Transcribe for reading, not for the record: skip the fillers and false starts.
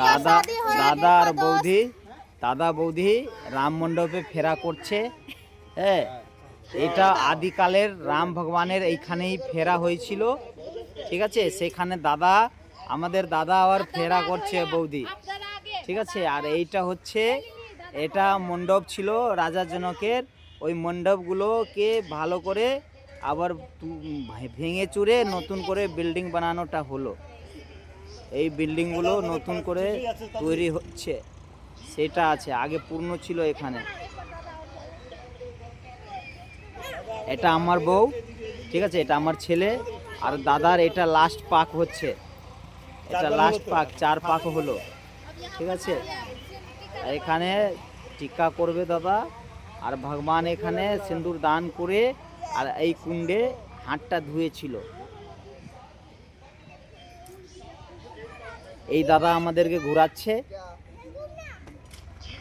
দাদা দাদা আর বৌদি, দাদা বৌদি রাম মণ্ডপে ফেরা করছে। হ্যাঁ, এটা আদিকালের রাম ভগবানের এইখানেই ফেরা হয়েছিল, ঠিক আছে। সেখানে দাদা, আমাদের দাদা আবার ফেরা করছে বৌদি, ঠিক আছে। আর এইটা হচ্ছে, এটা মণ্ডপ ছিল রাজা জনকের। ওই মণ্ডপগুলোকে ভালো করে আবার ভেঙে চুরে নতুন করে বিল্ডিং বানানোটা হলো। এই বিল্ডিংগুলো নতুন করে তৈরি হচ্ছে, সেটা আছে। আগে পূর্ণ ছিল এখানে। এটা আমার বউ, ঠিক আছে, এটা আমার ছেলে। আর দাদার এটা লাস্ট পাক হচ্ছে, এটা লাস্ট পাক, 4 পাক হলো, ঠিক আছে। এখানে টিকা করবে দাদা, আর ভগবান এখানে সিন্দুর দান করে আর এই কুণ্ডে হাতটা ধুয়েছিল। এই দাদা আমাদেরকে ঘোরাচ্ছে।